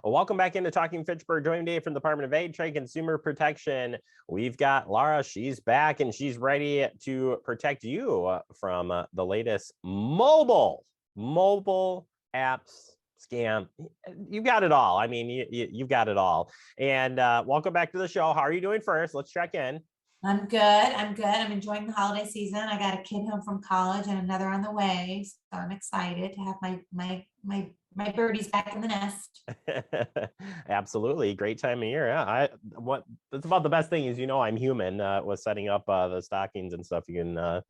Well, welcome back into Talking Fitchburg. Joining today from the Department of Ag, Trade, Consumer Protection. We've got Lara. She's back and she's ready to protect you from the latest mobile apps scam. You've got it all. I mean, you've got it all. And welcome back to the show. How are you doing first? Let's check in. I'm good. I'm enjoying the holiday season. I got a kid home from college and another on the way. So I'm excited to have my birdies back in the nest. Absolutely. Great time of year. Yeah. That's about the best thing is, I'm human with setting up the stockings and stuff. You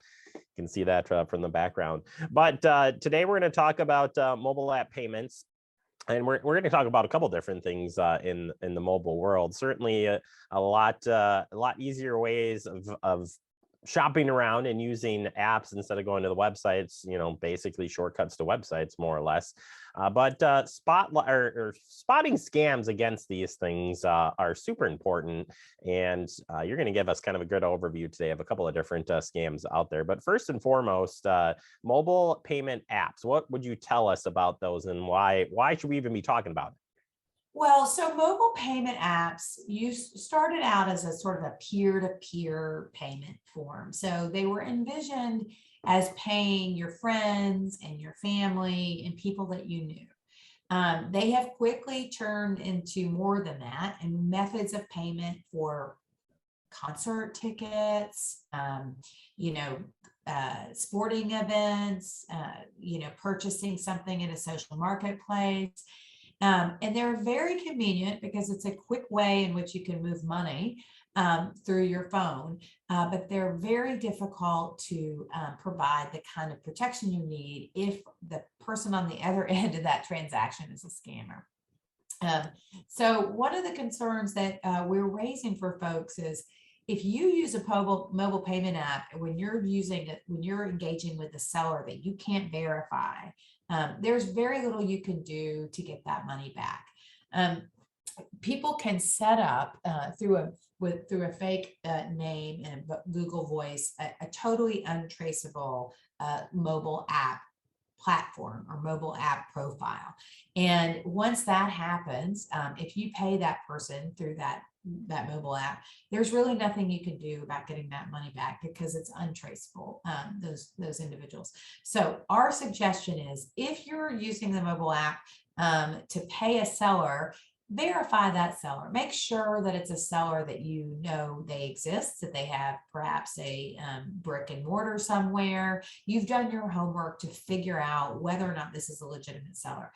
can see that from the background. But today we're going to talk about mobile app payments. And we're going to talk about a couple different things in the mobile world. Certainly a lot easier ways of shopping around and using apps instead of going to the websites. Basically shortcuts to websites more or less. But spotting scams against these things are super important. And you're going to give us kind of a good overview today of a couple of different scams out there. But first and foremost, mobile payment apps. What would you tell us about those, and why should we even be talking about it? Well, so mobile payment apps started out as a sort of a peer-to-peer payment form. So they were envisioned as paying your friends and your family and people that you knew. They have quickly turned into more than that, and methods of payment for concert tickets, sporting events, purchasing something in a social marketplace. And they're very convenient because it's a quick way in which you can move money through your phone, but they're very difficult to provide the kind of protection you need if the person on the other end of that transaction is a scammer. So one of the concerns that we're raising for folks is if you use a mobile payment app, when you're engaging with a seller that you can't verify, there's very little you can do to get that money back. People can set up through a fake name and Google Voice a totally untraceable mobile app platform or mobile app profile. And once that happens, if you pay that person through that mobile app, there's really nothing you can do about getting that money back because it's untraceable, those individuals. So our suggestion is if you're using the mobile app to pay a seller, verify that seller. Make sure that it's a seller that you know they exist, that they have perhaps a brick and mortar somewhere. You've done your homework to figure out whether or not this is a legitimate seller.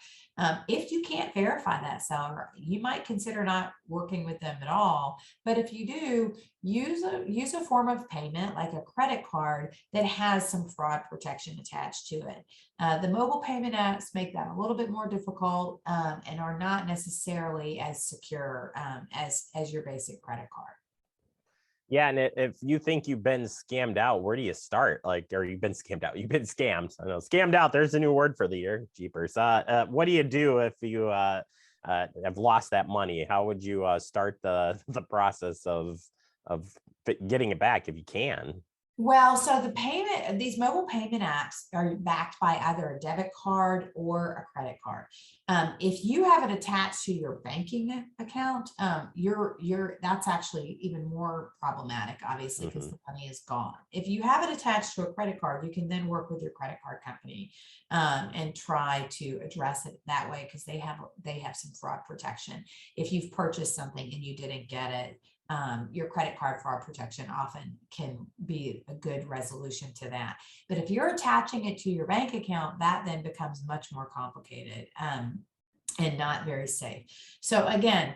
If you can't verify that seller, you might consider not working with them at all. But if you do, use a form of payment like a credit card that has some fraud protection attached to it. The mobile payment apps make that a little bit more difficult and are not necessarily as secure as your basic credit card. Yeah, and if you think you've been scammed out, where do you start? Or you've been scammed out? You've been scammed. I know, scammed out. There's a new word for the year. Jeepers. What do you do if you have lost that money? How would you start the process of getting it back if you can? Well, so these mobile payment apps are backed by either a debit card or a credit card. If you have it attached to your banking account, that's actually even more problematic, obviously, because the money is gone. If you have it attached to a credit card, you can then work with your credit card company and try to address it that way because they have some fraud protection. If you've purchased something and you didn't get it, your credit card fraud protection often can be a good resolution to that. But if you're attaching it to your bank account, that then becomes much more complicated and not very safe. So again,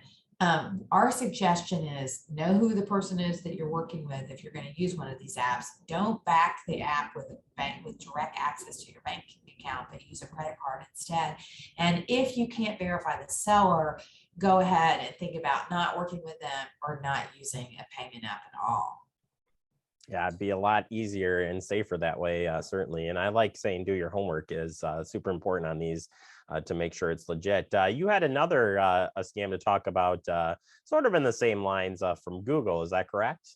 our suggestion is know who the person is that you're working with. If you're going to use one of these apps, don't back the app with a bank with direct access to your banking account, but use a credit card instead. And if you can't verify the seller, go ahead and think about not working with them or not using a payment app at all. Yeah, it'd be a lot easier and safer that way, certainly. And I like saying do your homework is super important on these to make sure it's legit. You had another a scam to talk about sort of in the same lines from Google. Is that correct?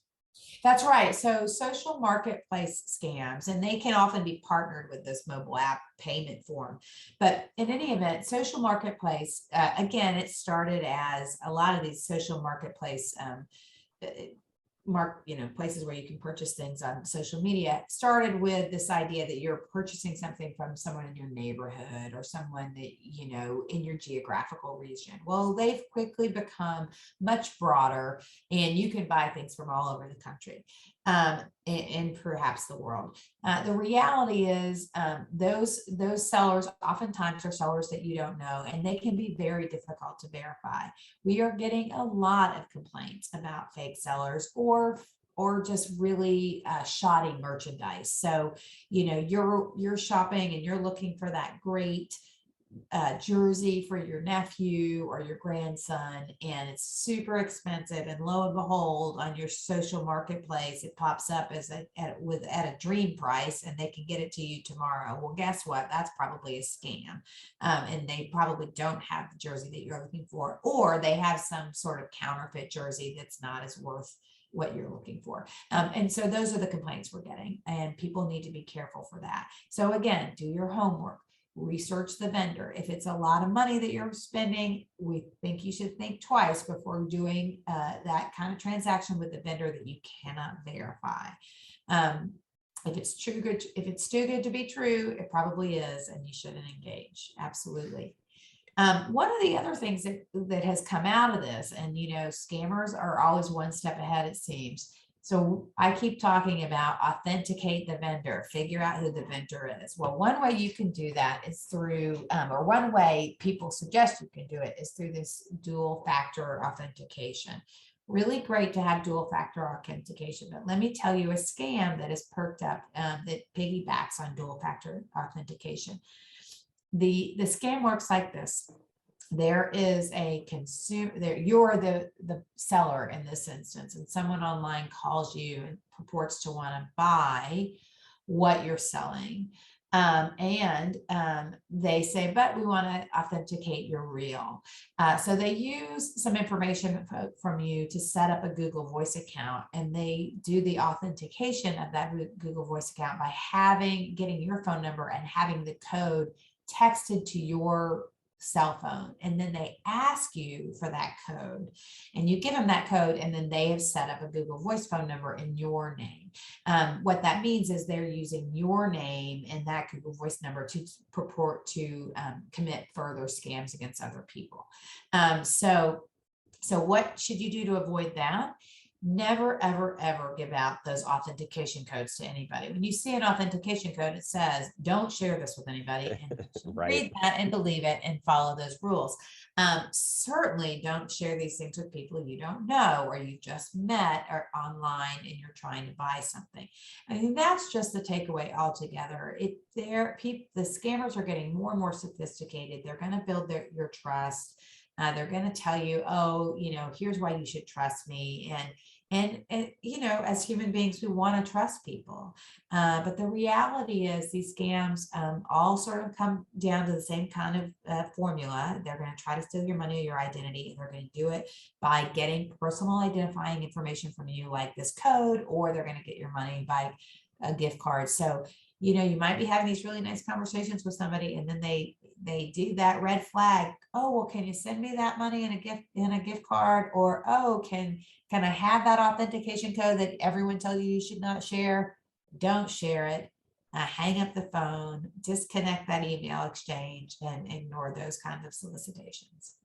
That's right. So social marketplace scams, and they can often be partnered with this mobile app payment form. But in any event, social marketplace, again, it started as a lot of these social marketplace uh, places where you can purchase things on social media started with this idea that you're purchasing something from someone in your neighborhood or someone that in your geographical region. Well, they've quickly become much broader, and you can buy things from all over the country, and perhaps the world. The reality is, those sellers oftentimes are sellers that you don't know, and they can be very difficult to verify. We are getting a lot of complaints about fake sellers or just really shoddy merchandise. So, you're shopping and you're looking for that great jersey for your nephew or your grandson, and it's super expensive. And lo and behold, on your social marketplace, it pops up as at a dream price, and they can get it to you tomorrow. Well, guess what? That's probably a scam, and they probably don't have the jersey that you're looking for, or they have some sort of counterfeit jersey that's not as worth what you're looking for. And so those are the complaints we're getting, and people need to be careful for that. So again, do your homework. Research the vendor. If it's a lot of money that you're spending, we think you should think twice before doing that kind of transaction with the vendor that you cannot verify. If it's too good to be true, it probably is, and you shouldn't engage. Absolutely. One of the other things that has come out of this, and scammers are always one step ahead, it seems. So I keep talking about authenticate the vendor, figure out who the vendor is. Well, one way you can do that is through, or one way people suggest you can do it is through this dual factor authentication. Really great to have dual factor authentication, but let me tell you a scam that is perked up that piggybacks on dual factor authentication. The scam works like this. There is a consumer there, you're the seller in this instance, and someone online calls you and purports to want to buy what you're selling. And they say, but we want to authenticate your real. So they use some information from you to set up a Google Voice account, and they do the authentication of that Google Voice account by getting your phone number and having the code texted to your cell phone. And then they ask you for that code, and you give them that code, and then they have set up a Google Voice phone number in your name. What that means is they're using your name and that Google Voice number to purport to commit further scams against other people. So what should you do to avoid that? Never, ever, ever give out those authentication codes to anybody. When you see an authentication code, it says, don't share this with anybody. And Right. read that and believe it and follow those rules. Certainly don't share these things with people you don't know or you just met or online and you're trying to buy something. I think that's just the takeaway altogether. The scammers are getting more and more sophisticated. They're going to build your trust. They're going to tell you, oh, here's why you should trust me. And as human beings, we want to trust people. But the reality is these scams all sort of come down to the same kind of formula. They're going to try to steal your money or your identity, and they're going to do it by getting personal identifying information from you, like this code, or they're going to get your money by a gift card. So, you might be having these really nice conversations with somebody, and then they do that red flag. Oh, well, can you send me that money in a gift card? Or, oh, can I have that authentication code that everyone tells you should not share? Don't share it. Hang up the phone, disconnect that email exchange, and ignore those kinds of solicitations.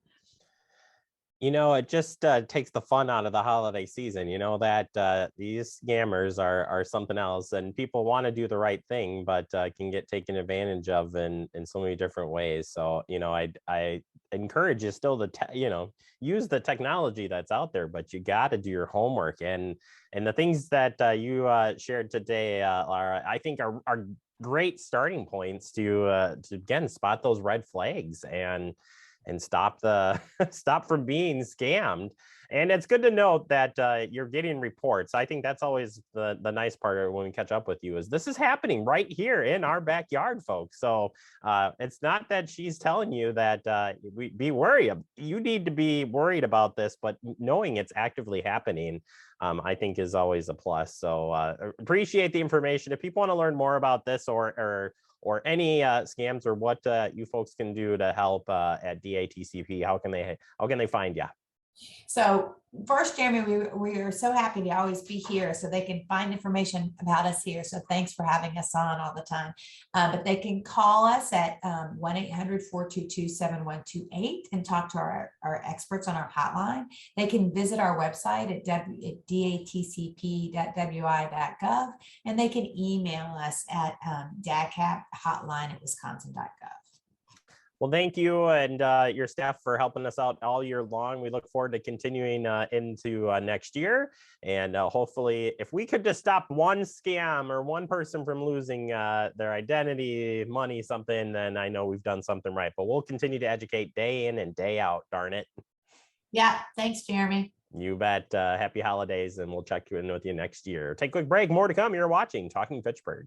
It just takes the fun out of the holiday season, that these scammers are something else, and people want to do the right thing, but can get taken advantage of in so many different ways. So, I encourage you still to, use the technology that's out there, but you got to do your homework. And the things that you shared today, Lara, I think are great starting points to again, spot those red flags and and stop the stop from being scammed. And it's good to note that you're getting reports. I think that's always the nice part when we catch up with you is this is happening right here in our backyard, folks. So it's not that she's telling you that we be worried. You need to be worried about this, but knowing it's actively happening, I think is always a plus. So appreciate the information. If people want to learn more about this or any scams or what you folks can do to help at DATCP, how can they find you? So first, Jeremy, we are so happy to always be here so they can find information about us here. So thanks for having us on all the time. But they can call us at 1-800-422-7128 and talk to our experts on our hotline. They can visit our website at datcp.wi.gov, and they can email us at dadcaphotline@wisconsin.gov. Well, thank you and your staff for helping us out all year long. We look forward to continuing into next year. And hopefully, if we could just stop one scam or one person from losing their identity, money, something, then I know we've done something right. But we'll continue to educate day in and day out, darn it. Yeah, thanks, Jeremy. You bet. Happy holidays, and we'll check in with you next year. Take a quick break. More to come. You're watching Talking Fitchburg.